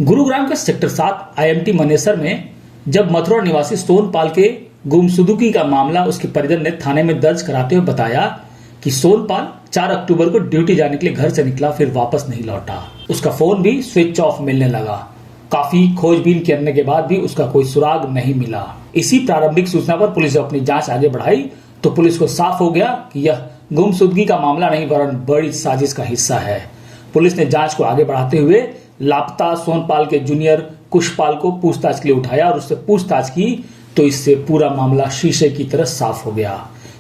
गुरुग्राम के sector 7 IMT Manesar में जब मथुरा निवासी सोनपाल के गुमशुदगी का मामला उसके परिजन ने थाने में दर्ज कराते हुए बताया कि सोनपाल 4 अक्टूबर को ड्यूटी जाने के लिए घर से निकला, फिर वापस नहीं लौटा। उसका फोन भी स्विच ऑफ मिलने लगा। काफी खोजबीन करने के बाद भी उसका कोई सुराग नहीं मिला। इसी प्रारंभिक सूचना पर पुलिस ने अपनी जांच आगे बढ़ाई तो पुलिस को साफ हो गया कि यह गुमशुदगी का मामला नहीं वरन बड़ी साजिश का हिस्सा है। पुलिस ने जांच को आगे बढ़ाते हुए लापता सोनपाल के जूनियर कुशपाल को पूछताछ के लिए उठाया और उससे पूछताछ की तो इससे पूरा मामला शीशे की तरह साफ हो गया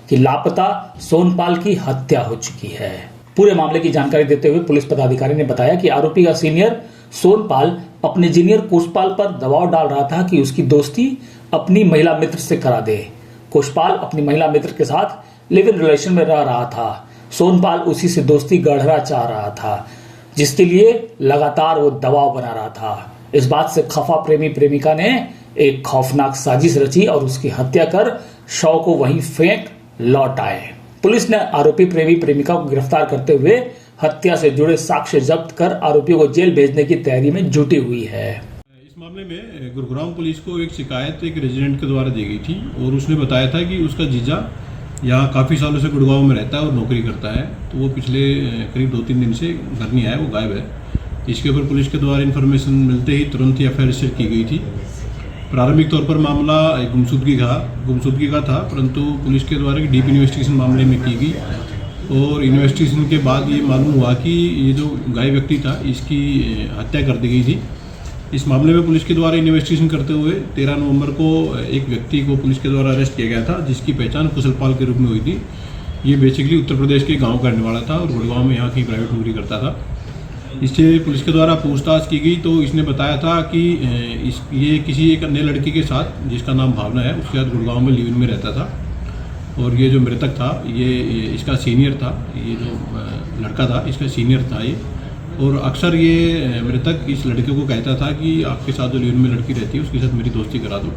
कि लापता सोनपाल की हत्या हो चुकी है। पूरे मामले की जानकारी देते हुए पुलिस पदाधिकारी ने बताया कि आरोपी का सीनियर सोनपाल अपने जूनियर कुशपाल पर दबाव डाल रहा था कि उसकी दोस्ती अपनी महिला मित्र से करा दे। कुशपाल अपनी महिला मित्र के साथ लिव इन रिलेशन में रह रहा था। सोनपाल उसी से दोस्ती गढ़ना चाह रहा था, जिसके लिए लगातार वो दबाव बना रहा था। इस बात से खफा प्रेमी प्रेमिका ने एक खौफनाक साजिश रची और उसकी हत्या कर शव को वहीं फेंक लौट आए। पुलिस ने आरोपी प्रेमी प्रेमिका को गिरफ्तार करते हुए हत्या से जुड़े साक्ष्य जब्त कर आरोपियों को जेल भेजने की तैयारी में जुटी हुई है। इस मामले में गुरुग्राम पुलिस को एक शिकायत एक रेजिडेंट के द्वारा दी गई थी और उसने बताया था कि उसका जीजा यहाँ काफ़ी सालों से गुड़गांव में रहता है और नौकरी करता है, तो वो पिछले करीब 2-3 दिन से घर नहीं आया, वो गायब है। इसके ऊपर पुलिस के द्वारा इन्फॉर्मेशन मिलते ही तुरंत ही FIR रजिस्टर की गई थी। प्रारंभिक तौर पर मामला गुमशुदगी का था, परंतु पुलिस के द्वारा एक डीप इन्वेस्टिगेशन मामले में की गई और इन्वेस्टिगेशन के बाद ये मालूम हुआ कि ये जो गायब व्यक्ति था इसकी हत्या कर दी गई थी। इस मामले में पुलिस के द्वारा इन्वेस्टिगेशन करते हुए 13 नवंबर को एक व्यक्ति को पुलिस के द्वारा अरेस्ट किया गया था, जिसकी पहचान कुशलपाल के रूप में हुई थी। ये बेसिकली उत्तर प्रदेश के गांव का रहने वाला था और गुड़गांव में यहाँ की प्राइवेट नौकरी करता था। इससे पुलिस के द्वारा पूछताछ की गई तो इसने बताया था कि ये किसी एक अन्य लड़की के साथ, जिसका नाम भावना है, उसके साथ गुड़गांव में लिव इन में रहता था और ये जो मृतक था ये इसका सीनियर था। ये जो लड़का था इसका सीनियर था ये, और अक्सर ये मृतक इस लड़के को कहता था कि आपके साथ जो लिव इन में लड़की रहती है उसके साथ मेरी दोस्ती करा दो।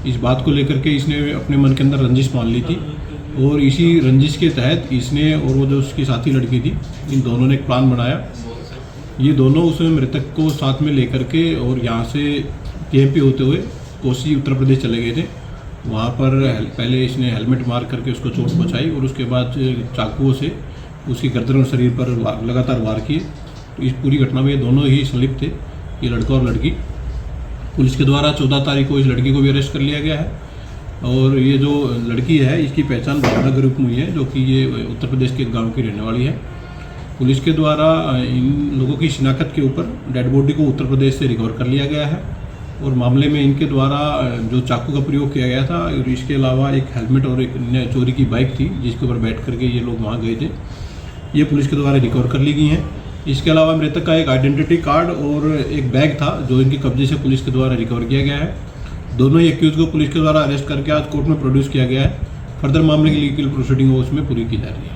इस बात को लेकर के इसने अपने मन के अंदर रंजिश मान ली थी और इसी रंजिश के तहत इसने और वो जो उसकी साथी लड़की थी, इन दोनों ने एक प्लान बनाया। ये दोनों उस मृतक को साथ में लेकर के और यहाँ से TMP होते हुए कोसी उत्तर प्रदेश चले गए थे। वहाँ पर पहले इसने हेलमेट मार करके उसको चोट पहुँचाई और उसके बाद चाकुओं से उसकी गर्दन और शरीर पर लगातार वार किए। तो इस पूरी घटना में ये दोनों ही संलिप्त थे, ये लड़का और लड़की। पुलिस के द्वारा 14 तारीख को इस लड़की को भी अरेस्ट कर लिया गया है और ये जो लड़की है इसकी पहचान भावना के रूप में हुई है, जो कि ये उत्तर प्रदेश के गांव की रहने वाली है। पुलिस के द्वारा इन लोगों की शिनाख्त के ऊपर डेड बॉडी को उत्तर प्रदेश से रिकवर कर लिया गया है और मामले में इनके द्वारा जो चाकू का प्रयोग किया गया था और इसके अलावा एक हेलमेट और एक चोरी की बाइक थी जिसके ऊपर बैठ करके ये लोग वहाँ गए थे, ये पुलिस के द्वारा रिकवर कर ली गई हैं। इसके अलावा मृतक का एक आइडेंटिटी कार्ड और एक बैग था जो इनके कब्जे से पुलिस के द्वारा रिकवर किया गया है। दोनों ही एक्यूज को पुलिस के द्वारा अरेस्ट करके आज कोर्ट में प्रोड्यूस किया गया है। फर्दर मामले की लीगल प्रोसीडिंग उसमें पूरी की जा रही है।